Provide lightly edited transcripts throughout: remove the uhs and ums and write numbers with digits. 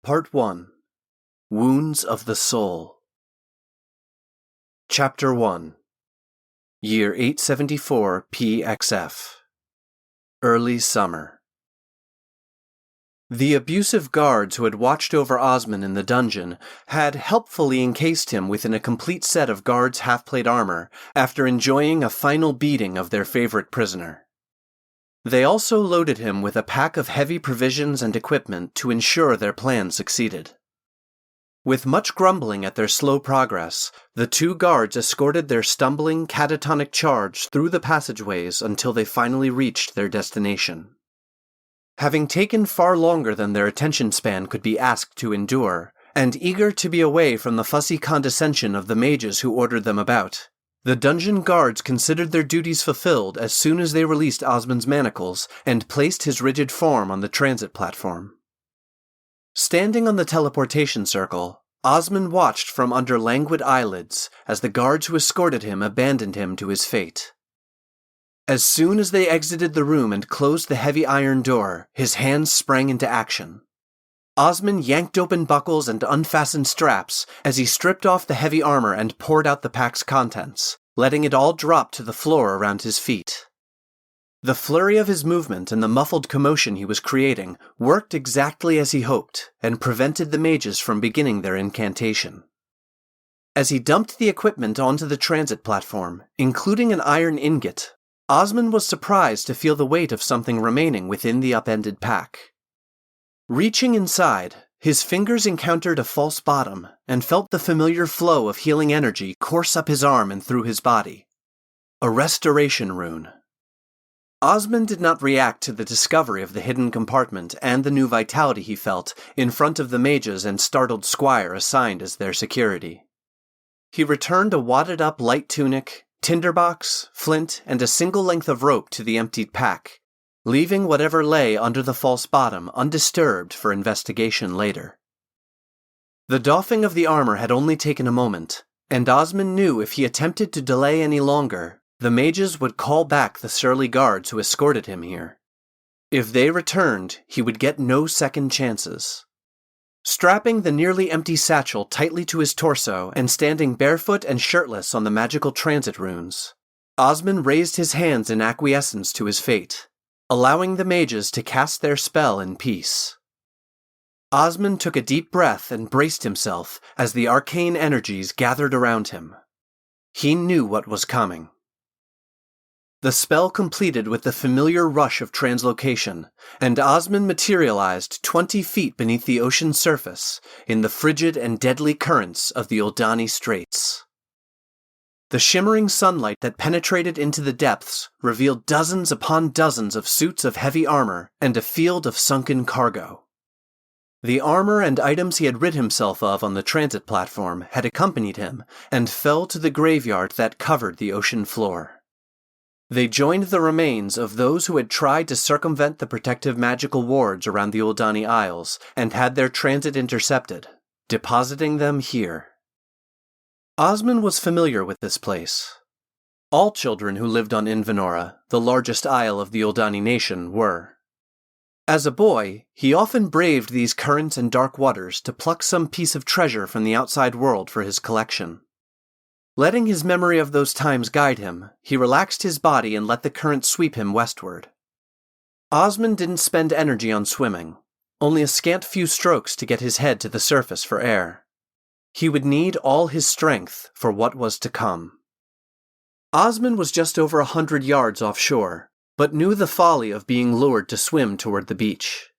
Part 1. Wounds of the Soul. Chapter 1. Year 874 PXF. Early Summer. The abusive guards who had watched over Osman in the dungeon had helpfully encased him within a complete set of guards' half-plate armor after enjoying a final beating of their favorite prisoner. They also loaded him with a pack of heavy provisions and equipment to ensure their plan succeeded. With much grumbling at their slow progress, the two guards escorted their stumbling, catatonic charge through the passageways until they finally reached their destination. Having taken far longer than their attention span could be asked to endure, and eager to be away from the fussy condescension of the mages who ordered them about, the dungeon guards considered their duties fulfilled as soon as they released Osman's manacles and placed his rigid form on the transit platform. Standing on the teleportation circle, Osman watched from under languid eyelids as the guards who escorted him abandoned him to his fate. As soon as they exited the room and closed the heavy iron door, his hands sprang into action. Osman yanked open buckles and unfastened straps as he stripped off the heavy armor and poured out the pack's contents, letting it all drop to the floor around his feet. The flurry of his movement and the muffled commotion he was creating worked exactly as he hoped and prevented the mages from beginning their incantation. As he dumped the equipment onto the transit platform, including an iron ingot, Osman was surprised to feel the weight of something remaining within the upended pack. Reaching inside, his fingers encountered a false bottom and felt the familiar flow of healing energy course up his arm and through his body. A restoration rune. Osman did not react to the discovery of the hidden compartment and the new vitality he felt in front of the mages and startled squire assigned as their security. He returned a wadded-up light tunic, tinderbox, flint, and a single length of rope to the emptied pack, leaving whatever lay under the false bottom undisturbed for investigation later. The doffing of the armor had only taken a moment, and Osman knew if he attempted to delay any longer, the mages would call back the surly guards who escorted him here. If they returned, he would get no second chances. Strapping the nearly empty satchel tightly to his torso and standing barefoot and shirtless on the magical transit runes, Osman raised his hands in acquiescence to his fate, allowing the mages to cast their spell in peace. Osman took a deep breath and braced himself as the arcane energies gathered around him. He knew what was coming. The spell completed with the familiar rush of translocation, and Osman materialized 20 feet beneath the ocean's surface in the frigid and deadly currents of the Uldani Straits. The shimmering sunlight that penetrated into the depths revealed dozens upon dozens of suits of heavy armor and a field of sunken cargo. The armor and items he had rid himself of on the transit platform had accompanied him and fell to the graveyard that covered the ocean floor. They joined the remains of those who had tried to circumvent the protective magical wards around the Uldani Isles and had their transit intercepted, depositing them here. Osman was familiar with this place. All children who lived on Invenora, the largest isle of the Uldani nation, were. As a boy, he often braved these currents and dark waters to pluck some piece of treasure from the outside world for his collection. Letting his memory of those times guide him, he relaxed his body and let the current sweep him westward. Osman didn't spend energy on swimming, only a scant few strokes to get his head to the surface for air. He would need all his strength for what was to come. Osman was just over 100 yards offshore, but knew the folly of being lured to swim toward the beach.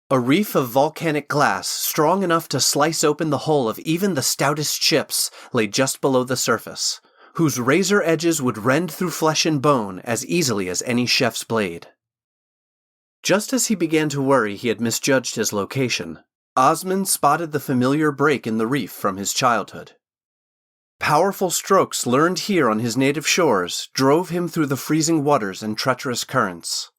A reef of volcanic glass strong enough to slice open the hull of even the stoutest ships lay just below the surface, whose razor edges would rend through flesh and bone as easily as any chef's blade. Just as he began to worry he had misjudged his location, Osman spotted the familiar break in the reef from his childhood. Powerful strokes learned here on his native shores drove him through the freezing waters and treacherous currents.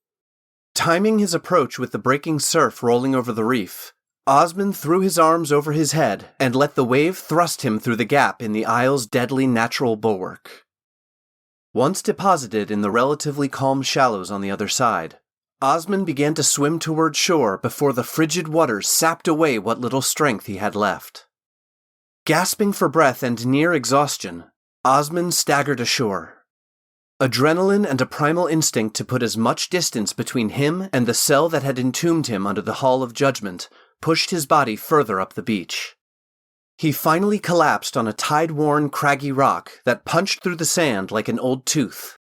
Timing his approach with the breaking surf rolling over the reef, Osman threw his arms over his head and let the wave thrust him through the gap in the isle's deadly natural bulwark. Once deposited in the relatively calm shallows on the other side, Osmond began to swim toward shore before the frigid waters sapped away what little strength he had left. Gasping for breath and near exhaustion, Osmond staggered ashore. Adrenaline and a primal instinct to put as much distance between him and the cell that had entombed him under the Hall of Judgment pushed his body further up the beach. He finally collapsed on a tide-worn, craggy rock that punched through the sand like an old tooth.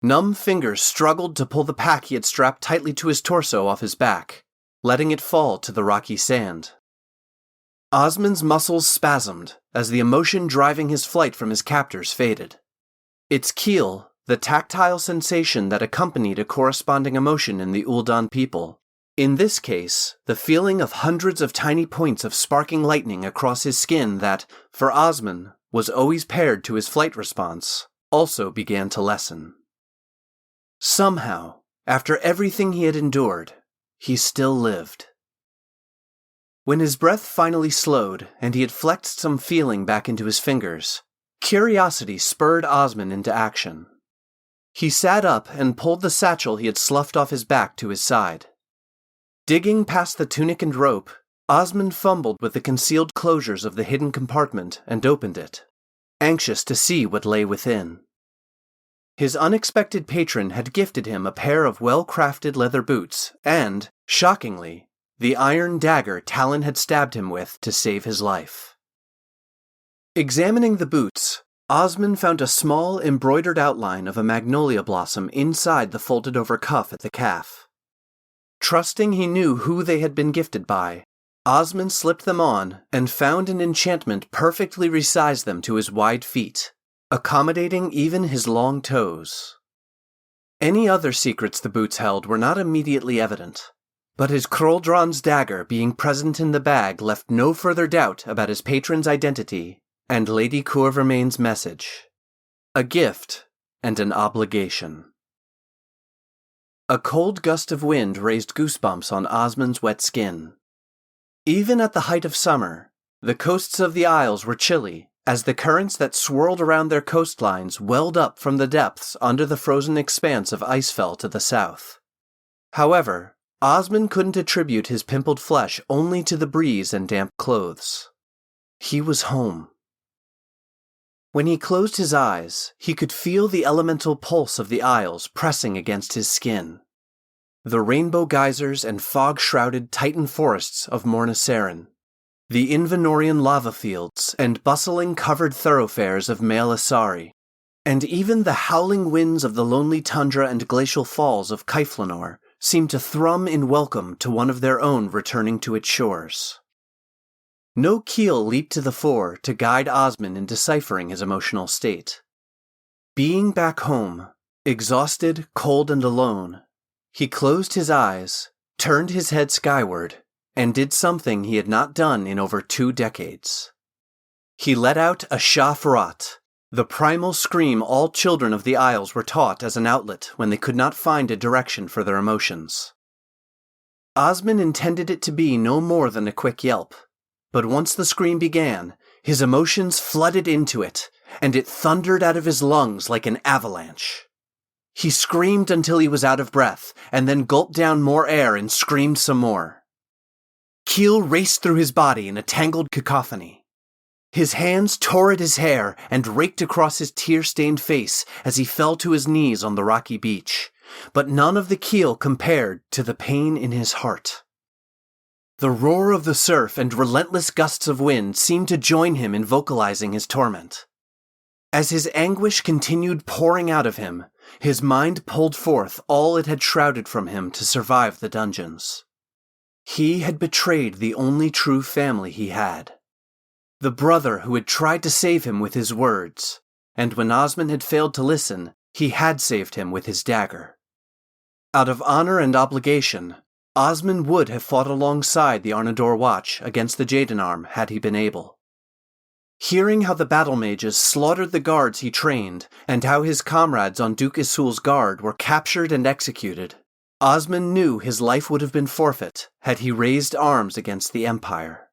Numb fingers struggled to pull the pack he had strapped tightly to his torso off his back, letting it fall to the rocky sand. Osmond's muscles spasmed as the emotion driving his flight from his captors faded. Its keel, the tactile sensation that accompanied a corresponding emotion in the Uldan people, in this case, the feeling of hundreds of tiny points of sparking lightning across his skin that, for Osmond, was always paired to his flight response, also began to lessen. Somehow, after everything he had endured, he still lived. When his breath finally slowed and he had flexed some feeling back into his fingers, curiosity spurred Osmond into action. He sat up and pulled the satchel he had sloughed off his back to his side. Digging past the tunic and rope, Osmond fumbled with the concealed closures of the hidden compartment and opened it, anxious to see what lay within. His unexpected patron had gifted him a pair of well-crafted leather boots and, shockingly, the iron dagger Talon had stabbed him with to save his life. Examining the boots, Osmond found a small embroidered outline of a magnolia blossom inside the folded-over cuff at the calf. Trusting he knew who they had been gifted by, Osmond slipped them on and found an enchantment perfectly resized them to his wide feet, accommodating even his long toes. Any other secrets the boots held were not immediately evident, but his Kroldron's dagger being present in the bag left no further doubt about his patron's identity and Lady Courvermaine's message. A gift and an obligation. A cold gust of wind raised goosebumps on Osmond's wet skin. Even at the height of summer, the coasts of the Isles were chilly, as the currents that swirled around their coastlines welled up from the depths under the frozen expanse of Icefell to the south. However, Osmond couldn't attribute his pimpled flesh only to the breeze and damp clothes. He was home. When he closed his eyes, he could feel the elemental pulse of the Isles pressing against his skin. The rainbow geysers and fog-shrouded Titan forests of Morna-Seren, the Invenorian lava fields and bustling covered thoroughfares of Mael Asari, and even the howling winds of the lonely tundra and glacial falls of Kaiflanor seemed to thrum in welcome to one of their own returning to its shores. No keel leaped to the fore to guide Osmond in deciphering his emotional state. Being back home, exhausted, cold, and alone, he closed his eyes, turned his head skyward, and did something he had not done in over 2 decades. He let out a shafrat, the primal scream all children of the Isles were taught as an outlet when they could not find a direction for their emotions. Osmond intended it to be no more than a quick yelp, but once the scream began, his emotions flooded into it, and it thundered out of his lungs like an avalanche. He screamed until he was out of breath, and then gulped down more air and screamed some more. Keel raced through his body in a tangled cacophony. His hands tore at his hair and raked across his tear-stained face as he fell to his knees on the rocky beach, but none of the keel compared to the pain in his heart. The roar of the surf and relentless gusts of wind seemed to join him in vocalizing his torment. As his anguish continued pouring out of him, his mind pulled forth all it had shrouded from him to survive the dungeons. He had betrayed the only true family he had. The brother who had tried to save him with his words, and when Osmond had failed to listen, he had saved him with his dagger. Out of honor and obligation, Osmond would have fought alongside the Arnador Watch against the Jadenarm had he been able. Hearing how the battle mages slaughtered the guards he trained, and how his comrades on Duke Isul's guard were captured and executed, Osmond knew his life would have been forfeit had he raised arms against the Empire.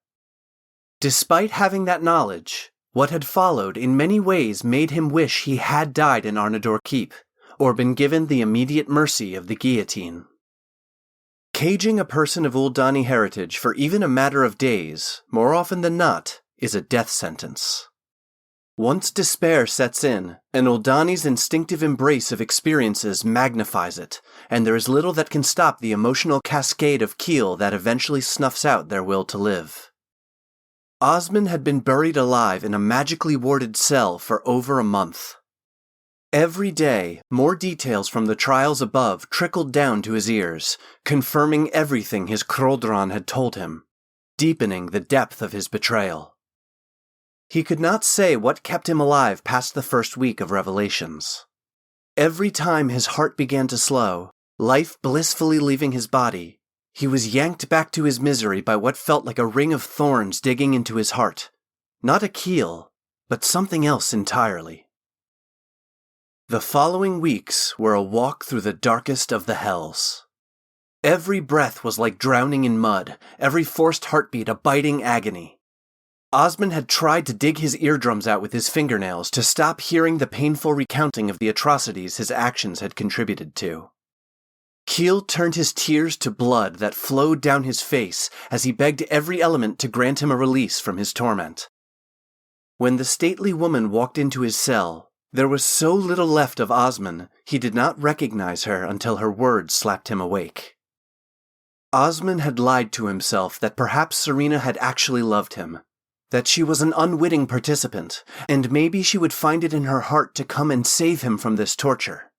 Despite having that knowledge, what had followed in many ways made him wish he had died in Arnador Keep, or been given the immediate mercy of the guillotine. Caging a person of Uldani heritage for even a matter of days, more often than not, is a death sentence. Once despair sets in, an Uldani's instinctive embrace of experiences magnifies it, and there is little that can stop the emotional cascade of keel that eventually snuffs out their will to live. Osman had been buried alive in a magically warded cell for over a month. Every day, more details from the trials above trickled down to his ears, confirming everything his Krodran had told him, deepening the depth of his betrayal. He could not say what kept him alive past the first week of revelations. Every time his heart began to slow, life blissfully leaving his body, he was yanked back to his misery by what felt like a ring of thorns digging into his heart. Not a keel, but something else entirely. The following weeks were a walk through the darkest of the hells. Every breath was like drowning in mud, every forced heartbeat a biting agony. Osman had tried to dig his eardrums out with his fingernails to stop hearing the painful recounting of the atrocities his actions had contributed to. Keel turned his tears to blood that flowed down his face as he begged every element to grant him a release from his torment. When the stately woman walked into his cell, there was so little left of Osman, he did not recognize her until her words slapped him awake. Osman had lied to himself that perhaps Serena had actually loved him, that she was an unwitting participant, and maybe she would find it in her heart to come and save him from this torture.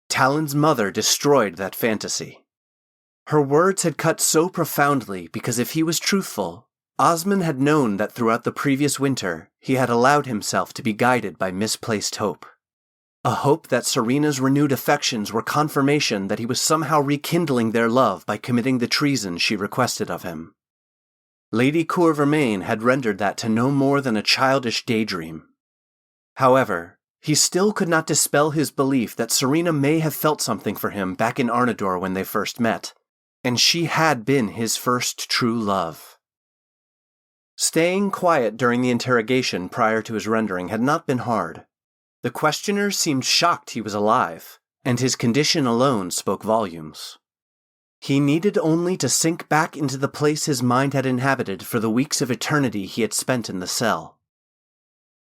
Talon's mother destroyed that fantasy. Her words had cut so profoundly because if he was truthful, Osman had known that throughout the previous winter, he had allowed himself to be guided by misplaced hope. A hope that Serena's renewed affections were confirmation that he was somehow rekindling their love by committing the treason she requested of him. Lady Courvermain had rendered that to no more than a childish daydream. However, he still could not dispel his belief that Serena may have felt something for him back in Arnador when they first met, and she had been his first true love. Staying quiet during the interrogation prior to his rendering had not been hard. The questioners seemed shocked he was alive, and his condition alone spoke volumes. He needed only to sink back into the place his mind had inhabited for the weeks of eternity he had spent in the cell.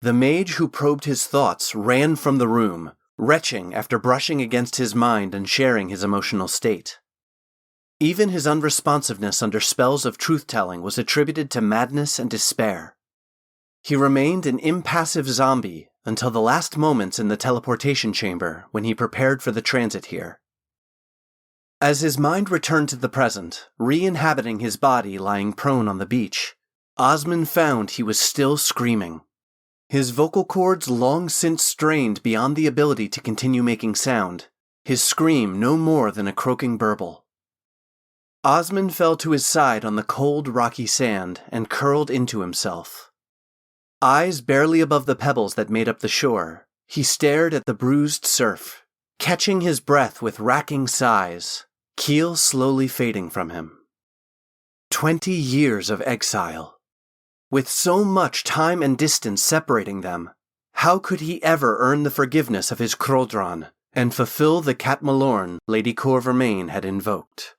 The mage who probed his thoughts ran from the room, retching after brushing against his mind and sharing his emotional state. Even his unresponsiveness under spells of truth-telling was attributed to madness and despair. He remained an impassive zombie until the last moments in the teleportation chamber when he prepared for the transit here. As his mind returned to the present, re-inhabiting his body lying prone on the beach, Osman found he was still screaming. His vocal cords long since strained beyond the ability to continue making sound, his scream no more than a croaking burble. Osman fell to his side on the cold, rocky sand and curled into himself. Eyes barely above the pebbles that made up the shore, he stared at the bruised surf, catching his breath with racking sighs, keel slowly fading from him. 20 years of exile. With so much time and distance separating them, how could he ever earn the forgiveness of his Krodran and fulfill the Cat Malorn Lady Courvermain had invoked?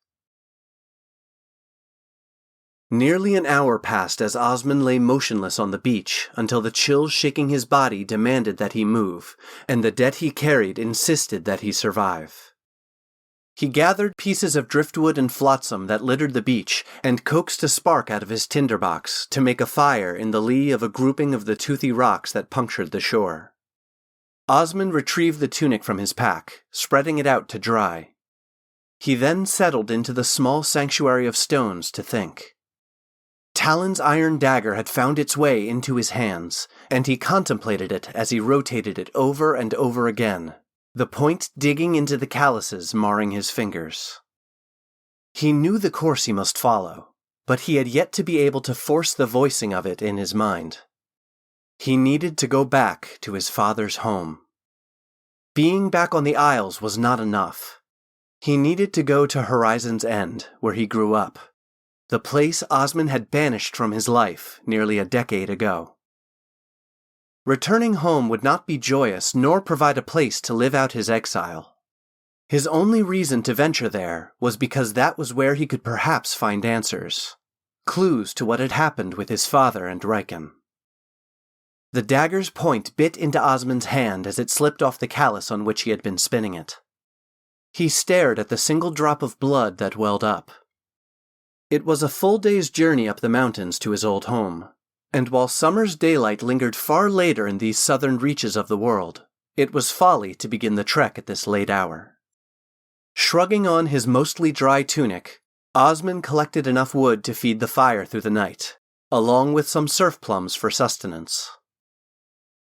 Nearly an hour passed as Osman lay motionless on the beach until the chills shaking his body demanded that he move, and the debt he carried insisted that he survive. He gathered pieces of driftwood and flotsam that littered the beach and coaxed a spark out of his tinderbox to make a fire in the lee of a grouping of the toothy rocks that punctured the shore. Osman retrieved the tunic from his pack, spreading it out to dry. He then settled into the small sanctuary of stones to think. Talon's iron dagger had found its way into his hands, and he contemplated it as he rotated it over and over again, the point digging into the calluses marring his fingers. He knew the course he must follow, but he had yet to be able to force the voicing of it in his mind. He needed to go back to his father's home. Being back on the Isles was not enough. He needed to go to Horizon's End, where he grew up. The place Osman had banished from his life nearly a decade ago. Returning home would not be joyous nor provide a place to live out his exile. His only reason to venture there was because that was where he could perhaps find answers. Clues to what had happened with his father and Riken. The dagger's point bit into Osmond's hand as it slipped off the callus on which he had been spinning it. He stared at the single drop of blood that welled up. It was a full day's journey up the mountains to his old home, and while summer's daylight lingered far later in these southern reaches of the world, it was folly to begin the trek at this late hour. Shrugging on his mostly dry tunic, Osmond collected enough wood to feed the fire through the night, along with some surf plums for sustenance.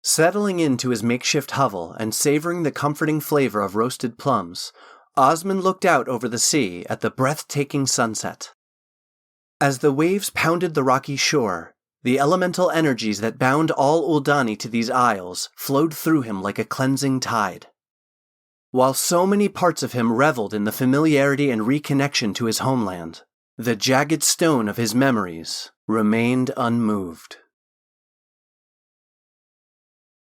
Settling into his makeshift hovel and savoring the comforting flavor of roasted plums, Osmond looked out over the sea at the breathtaking sunset. As the waves pounded the rocky shore, the elemental energies that bound all Uldani to these isles flowed through him like a cleansing tide. While so many parts of him reveled in the familiarity and reconnection to his homeland, the jagged stone of his memories remained unmoved.